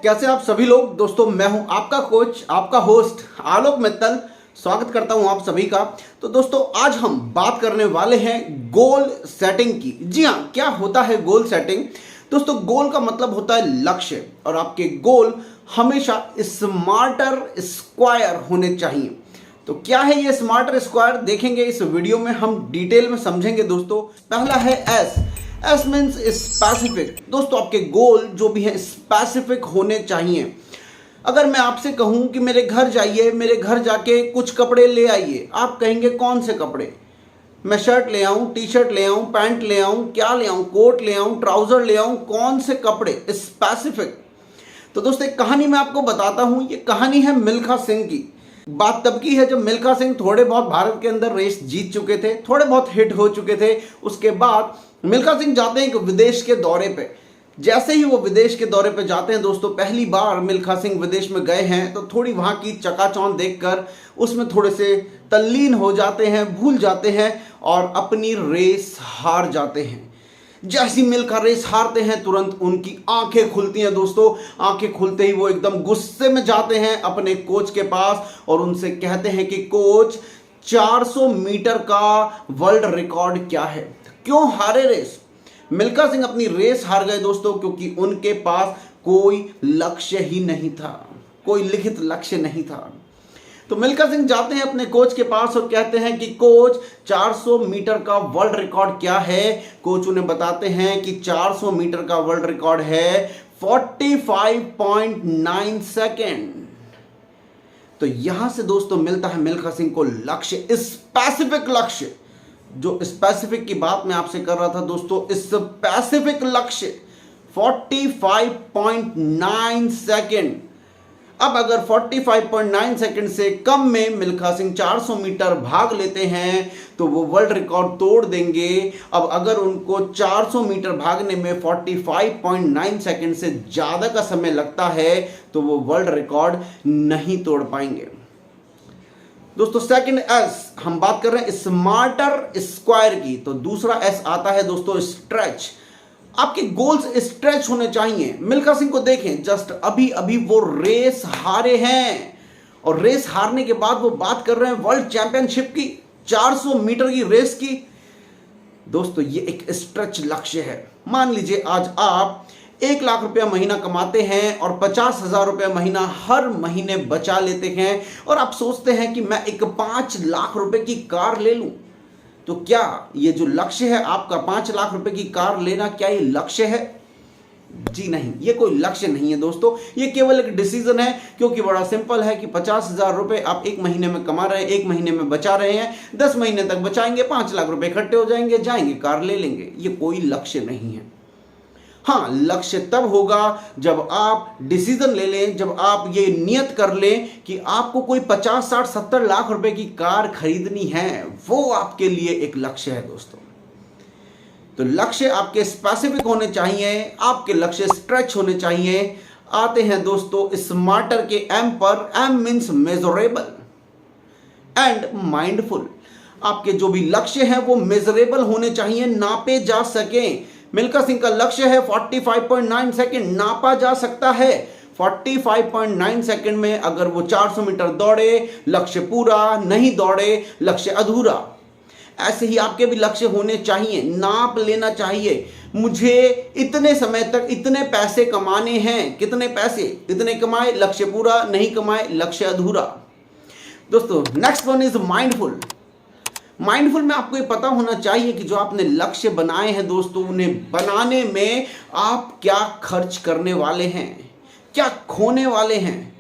कैसे आप सभी लोग। दोस्तों मैं हूं आपका कोच, आपका होस्ट आलोक मित्तल। स्वागत करता हूं आप सभी का। तो दोस्तों आज हम बात करने वाले हैं गोल सेटिंग की। जी हाँ, क्या होता है गोल सेटिंग। दोस्तों गोल का मतलब होता है लक्ष्य, और आपके गोल हमेशा स्मार्टर स्क्वायर होने चाहिए। तो क्या है ये स्मार्टर स्क्वायर, देखेंगे इस वीडियो में, हम डिटेल में समझेंगे। दोस्तों पहला है एस मीन्स स्पेसिफिक। दोस्तों आपके गोल जो भी है स्पेसिफिक होने चाहिए। अगर मैं आपसे कहूं कि मेरे घर जाइए, मेरे घर जाके कुछ कपड़े ले आइए, आप कहेंगे कौन से कपड़े? मैं शर्ट ले आऊं, टी शर्ट ले आऊं, पैंट ले आऊं, क्या ले आऊं, कोट ले आऊं, ट्राउजर ले आऊं, कौन से कपड़े? स्पेसिफिक। तो दोस्तों एक कहानी मैं आपको बताता हूं। ये कहानी है मिल्खा सिंह की। बात तब की है जब मिल्खा सिंह थोड़े बहुत भारत के अंदर रेस जीत चुके थे, थोड़े बहुत हिट हो चुके थे। उसके बाद मिल्खा सिंह जाते हैं एक विदेश के दौरे पे। जैसे ही वो विदेश के दौरे पे जाते हैं दोस्तों, पहली बार मिल्खा सिंह विदेश में गए हैं, तो थोड़ी वहाँ की चकाचौंध देखकर उसमें थोड़े से तल्लीन हो जाते हैं, भूल जाते हैं और अपनी रेस हार जाते हैं। जैसी मिल्खा रेस हारते हैं तुरंत उनकी आंखें खुलती हैं। दोस्तों आंखें खुलते ही वो एकदम गुस्से में जाते हैं अपने कोच के पास और उनसे कहते हैं कि कोच, 400 मीटर का वर्ल्ड रिकॉर्ड क्या है? क्यों हारे रेस? मिल्खा सिंह अपनी रेस हार गए दोस्तों क्योंकि उनके पास कोई लक्ष्य ही नहीं था, कोई लिखित लक्ष्य नहीं था। तो मिल्खा सिंह जाते हैं अपने कोच के पास और कहते हैं कि कोच, 400 मीटर का वर्ल्ड रिकॉर्ड क्या है? कोच उन्हें बताते हैं कि 400 मीटर का वर्ल्ड रिकॉर्ड है 45.9 सेकेंड। तो यहां से दोस्तों मिलता है मिल्खा सिंह को लक्ष्य, स्पेसिफिक लक्ष्य। जो स्पेसिफिक की बात मैं आपसे कर रहा था दोस्तों, स्पेसिफिक लक्ष्य 45.9 सेकेंड। अब अगर 45.9 सेकंड से कम में मिल्खा सिंह 400 मीटर भाग लेते हैं तो वो वर्ल्ड रिकॉर्ड तोड़ देंगे। अब अगर उनको 400 मीटर भागने में 45.9 सेकंड से ज़्यादा का समय लगता है तो वो वर्ल्ड रिकॉर्ड नहीं तोड़ पाएंगे। दोस्तों सेकंड एस, हम बात कर रहे हैं स्मार्टर स्क्वायर की। तो दूसरा एस आता है दोस्तों स्ट्रेच। आपके गोल्स स्ट्रेच होने चाहिए। मिल्खा सिंह को देखें, जस्ट अभी अभी वो रेस हारे हैं और रेस हारने के बाद वो बात कर रहे हैं वर्ल्ड चैंपियनशिप की, 400 मीटर की रेस की। दोस्तों ये एक स्ट्रेच लक्ष्य है। मान लीजिए आज आप 1 लाख रुपया महीना कमाते हैं और 50,000 रुपया महीना हर महीने बचा लेते हैं और आप सोचते हैं कि मैं एक 5 लाख रुपए की कार ले लूं। तो क्या ये जो लक्ष्य है आपका 5 लाख रुपए की कार लेना, क्या ये लक्ष्य है? जी नहीं, ये कोई लक्ष्य नहीं है दोस्तों। ये केवल एक डिसीजन है, क्योंकि बड़ा सिंपल है कि 50,000 रुपए आप 1 महीने में कमा रहे हैं, 1 महीने में बचा रहे हैं, 10 महीने तक बचाएंगे, 5 लाख रुपए इकट्ठे हो जाएंगे, जाएंगे कार ले लेंगे। ये कोई लक्ष्य नहीं है। हाँ, लक्ष्य तब होगा जब आप डिसीजन ले लें, जब आप ये नियत कर लें कि आपको कोई 50, 60, 70 लाख रुपए की कार खरीदनी है। वो आपके लिए एक लक्ष्य है दोस्तों। तो लक्ष्य आपके स्पेसिफिक होने चाहिए, आपके लक्ष्य स्ट्रेच होने चाहिए। आते हैं दोस्तों स्मार्टर के एम पर। M means measurable and mindful. आपके जो भी लक्ष्य हैं वो मेजरेबल होने चाहिए, नापे जा सकें। मिल्खा सिंह का लक्ष्य है 45.9 सेकंड, नापा जा सकता है। 45.9 सेकंड में अगर वो 400 मीटर दौड़े, लक्ष्य पूरा, नहीं दौड़े, लक्ष्य अधूरा। ऐसे ही आपके भी लक्ष्य होने चाहिए, नाप लेना चाहिए। मुझे इतने समय तक इतने पैसे कमाने हैं, कितने पैसे, इतने कमाए, लक्ष्य पूरा, नहीं कमाए, लक्ष्य अधूरा। दोस्तों next one is mindful. Mindful में आपको ये पता होना चाहिए कि जो आपने लक्ष्य बनाए हैं दोस्तों, उन्हें बनाने में आप क्या खर्च करने वाले हैं, क्या खोने वाले हैं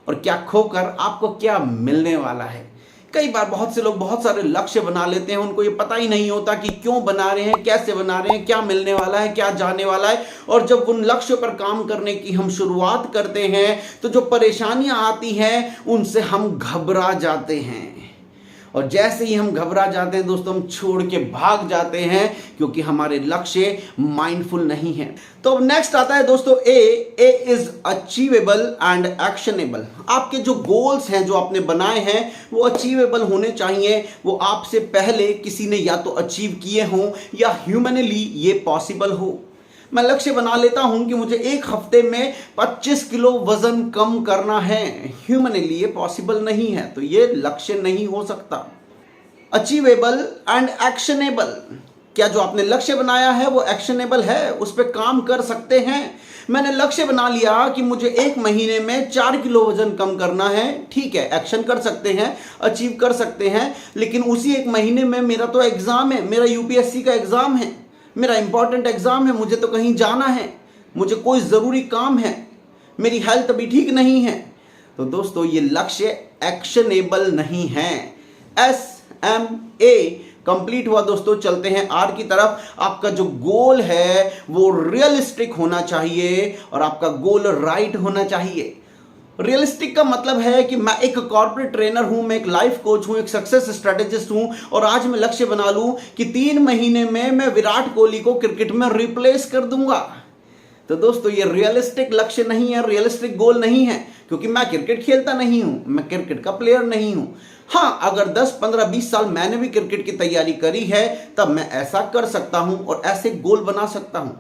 और क्या खोकर आपको क्या मिलने वाला है। कई बार बहुत से लोग बहुत सारे लक्ष्य बना लेते हैं, उनको ये पता ही नहीं होता कि क्यों बना रहे हैं, कैसे बना रहे हैं, क्या मिलने वाला है, क्या जाने वाला है। और जब उन लक्ष्यों पर काम करने की हम शुरुआत करते हैं तो जो परेशानियां आती हैं उनसे हम घबरा जाते हैं। और जैसे ही हम घबरा जाते हैं दोस्तों, हम छोड़ के भाग जाते हैं क्योंकि हमारे लक्ष्य माइंडफुल नहीं है। तो अब नेक्स्ट आता है दोस्तों ए इज अचीवेबल एंड एक्शनेबल। आपके जो गोल्स हैं जो आपने बनाए हैं वो अचीवेबल होने चाहिए। वो आपसे पहले किसी ने या तो अचीव किए हों या ह्यूमनली ये पॉसिबल हो। मैं लक्ष्य बना लेता हूं कि मुझे एक हफ्ते में 25 किलो वजन कम करना है, ह्यूमनली ये पॉसिबल नहीं है, तो ये लक्ष्य नहीं हो सकता। अचीवेबल एंड एक्शनेबल, क्या जो आपने लक्ष्य बनाया है वो एक्शनेबल है, उस पर काम कर सकते हैं। मैंने लक्ष्य बना लिया कि मुझे एक महीने में 4 किलो वजन कम करना है, ठीक है, एक्शन कर सकते हैं, अचीव कर सकते हैं, लेकिन उसी एक महीने में मेरा तो एग्जाम है, मेरा यूपीएससी का एग्जाम है, मेरा इंपॉर्टेंट एग्जाम है, मुझे तो कहीं जाना है, मुझे कोई ज़रूरी काम है, मेरी हेल्थ अभी ठीक नहीं है, तो दोस्तों ये लक्ष्य एक्शनेबल नहीं है। SMA कंप्लीट हुआ दोस्तों, चलते हैं आर की तरफ। आपका जो गोल है वो रियलिस्टिक होना चाहिए और आपका गोल राइट होना चाहिए। रियलिस्टिक का मतलब है कि मैं एक कॉर्पोरेट ट्रेनर हूं, मैं एक लाइफ कोच हूं, एक सक्सेस स्ट्रेटेजिस्ट हूं, और आज मैं लक्ष्य बना लूं कि 3 महीने में मैं विराट कोहली को क्रिकेट में रिप्लेस कर दूंगा। तो दोस्तों ये रियलिस्टिक लक्ष्य नहीं है, रियलिस्टिक गोल नहीं है, क्योंकि मैं क्रिकेट खेलता नहीं हूं, मैं क्रिकेट का प्लेयर नहीं हूं। हाँ, अगर 10, 15, 20 साल मैंने भी क्रिकेट की तैयारी करी है तब मैं ऐसा कर सकता हूं और ऐसे गोल बना सकता हूं।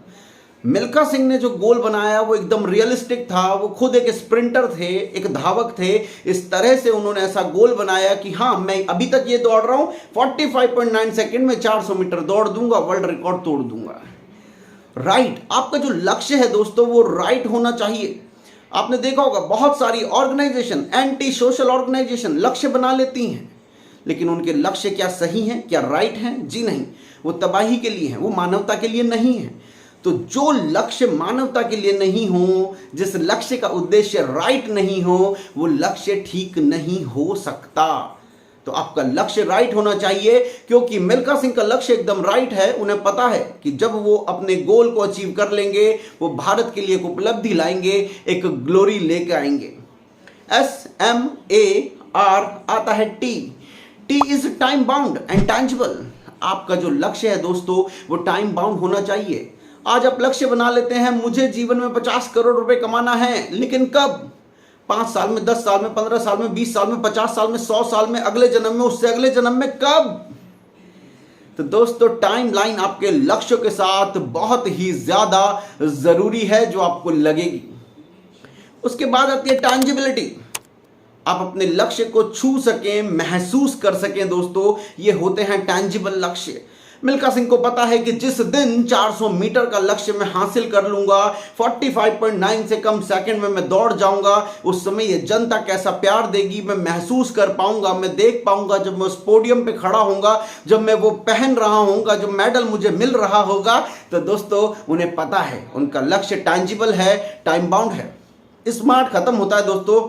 मिल्खा सिंह ने जो गोल बनाया वो एकदम रियलिस्टिक था, वो खुद एक स्प्रिंटर थे, एक धावक थे, इस तरह से उन्होंने ऐसा गोल बनाया कि हाँ मैं अभी तक ये दौड़ रहा हूं, 45.9 सेकंड में 400 मीटर दौड़ दूंगा, वर्ल्ड रिकॉर्ड तोड़ दूंगा। राइट, आपका जो लक्ष्य है दोस्तों वो राइट होना चाहिए। आपने देखा होगा बहुत सारी ऑर्गेनाइजेशन, एंटी सोशल ऑर्गेनाइजेशन लक्ष्य बना लेती हैं, लेकिन उनके लक्ष्य क्या सही हैं, क्या राइट हैं? जी नहीं, वो तबाही के लिए हैं, वो मानवता के लिए नहीं है। तो जो लक्ष्य मानवता के लिए नहीं हो, जिस लक्ष्य का उद्देश्य राइट नहीं हो, वो लक्ष्य ठीक नहीं हो सकता। तो आपका लक्ष्य राइट होना चाहिए, क्योंकि मिल्खा सिंह का लक्ष्य एकदम राइट है। उन्हें पता है कि जब वो अपने गोल को अचीव कर लेंगे, वो भारत के लिए एक उपलब्धि लाएंगे, एक ग्लोरी लेकर आएंगे। SMAR आता है T is time bound and tangible. आपका जो लक्ष्य है दोस्तों वो टाइम बाउंड होना चाहिए। आज आप लक्ष्य बना लेते हैं, मुझे जीवन में 50 करोड़ रुपए कमाना है, लेकिन कब? 5 साल में, 10 साल में, 15 साल में, 20 साल में, 50 साल में, 100 साल में, अगले जन्म में, उससे अगले जन्म में, कब? तो दोस्तों टाइम लाइन आपके लक्ष्यों के साथ बहुत ही ज्यादा जरूरी है, जो आपको लगेगी। उसके बाद आती है टैंजिबिलिटी। आप अपने लक्ष्य को छू सकें, महसूस कर सकें दोस्तों, ये होते हैं टैंजिबल लक्ष्य। मिल्खा सिंह को पता है कि जिस दिन 400 मीटर का लक्ष्य मैं हासिल कर लूंगा, 45.9 से कम सेकंड में मैं दौड़ जाऊंगा, उस समय ये जनता कैसा प्यार देगी मैं महसूस कर पाऊंगा, मैं देख पाऊंगा। जब मैं उस पोडियम पे खड़ा होऊंगा, जब मैं वो पहन रहा होऊंगा, जो मेडल मुझे मिल रहा होगा, तो दोस्तों उन्हें पता है उनका लक्ष्य टैंजिबल है, टाइम बाउंड है। स्मार्ट खत्म होता है दोस्तों,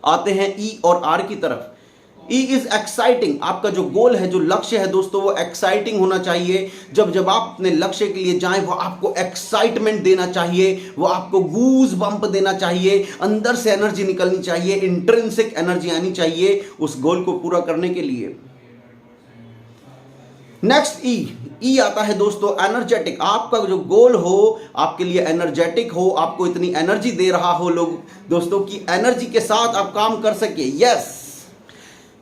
आते हैं ई और आर की तरफ। E is exciting. आपका जो गोल है, जो लक्ष्य है दोस्तों, वो एक्साइटिंग होना चाहिए। जब आप अपने लक्ष्य के लिए जाएं, वो आपको एक्साइटमेंट देना चाहिए, वो आपको गूज बम्प देना चाहिए, अंदर से एनर्जी निकलनी चाहिए, इंट्रिंसिक एनर्जी आनी चाहिए उस गोल को पूरा करने के लिए। नेक्स्ट ई आता है दोस्तों एनर्जेटिक। आपका जो गोल हो, आपके लिए एनर्जेटिक हो, आपको इतनी एनर्जी दे रहा हो लोग दोस्तों की एनर्जी के साथ आप काम कर सके। यस,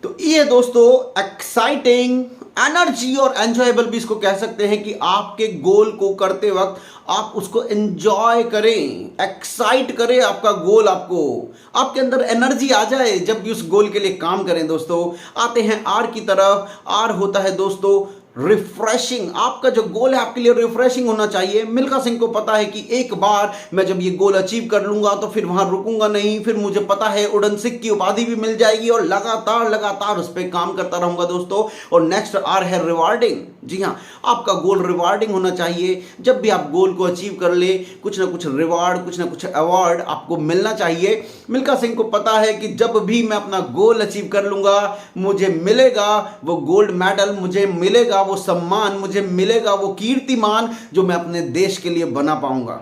तो ये दोस्तों एक्साइटिंग, एनर्जी और एंजॉयबल भी इसको कह सकते हैं कि आपके गोल को करते वक्त आप उसको एंजॉय करें, एक्साइट करें आपका गोल, आपके अंदर एनर्जी आ जाए जब भी उस गोल के लिए काम करें दोस्तों। आते हैं आर की तरफ। आर होता है दोस्तों रिफ्रेशिंग। आपका जो गोल है आपके लिए रिफ्रेशिंग होना चाहिए। मिल्खा सिंह को पता है कि एक बार मैं जब ये गोल अचीव कर लूंगा तो फिर वहां रुकूंगा नहीं, फिर मुझे पता है उड़न सिख की उपाधि भी मिल जाएगी और लगातार उस पर काम करता रहूंगा दोस्तों। और नेक्स्ट आर है रिवार्डिंग। जी हाँ, आपका गोल रिवार्डिंग होना चाहिए। जब भी आप गोल को अचीव कर ले, कुछ ना कुछ रिवार्ड, कुछ ना कुछ अवार्ड आपको मिलना चाहिए। मिल्खा सिंह को पता है कि जब भी मैं अपना गोल अचीव कर लूंगा, मुझे मिलेगा वो गोल्ड मेडल, मुझे मिलेगा वो सम्मान, मुझे मिलेगा वो कीर्तिमान जो मैं अपने देश के लिए बना पाऊंगा।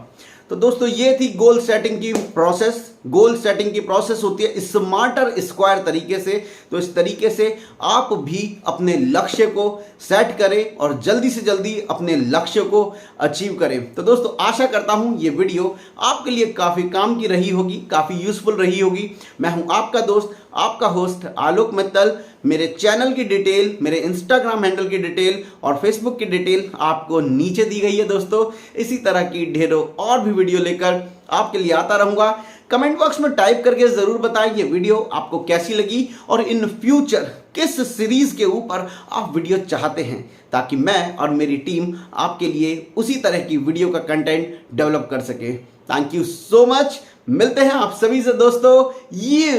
तो दोस्तों ये थी गोल सेटिंग की प्रोसेस। गोल सेटिंग की प्रोसेस होती है स्मार्टर स्क्वायर तरीके से। तो इस तरीके से आप भी अपने लक्ष्य को सेट करें और जल्दी से जल्दी अपने लक्ष्य को अचीव करें। तो दोस्तों आशा करता हूं ये वीडियो आपके लिए काफ़ी काम की रही होगी, काफ़ी यूजफुल रही होगी। मैं हूं आपका दोस्त, आपका होस्ट आलोक मित्तल। मेरे चैनल की डिटेल, मेरे इंस्टाग्राम हैंडल की डिटेल और फेसबुक की डिटेल आपको नीचे दी गई है दोस्तों। इसी तरह की ढेरों और भी वीडियो लेकर आपके लिए आता रहूंगा। कमेंट बॉक्स में टाइप करके जरूर बताएं ये वीडियो आपको कैसी लगी और इन फ्यूचर किस सीरीज के ऊपर आप वीडियो चाहते हैं, ताकि मैं और मेरी टीम आपके लिए उसी तरह की वीडियो का कंटेंट डेवलप कर सके। Thank you so much. मिलते हैं आप सभी से दोस्तों। ये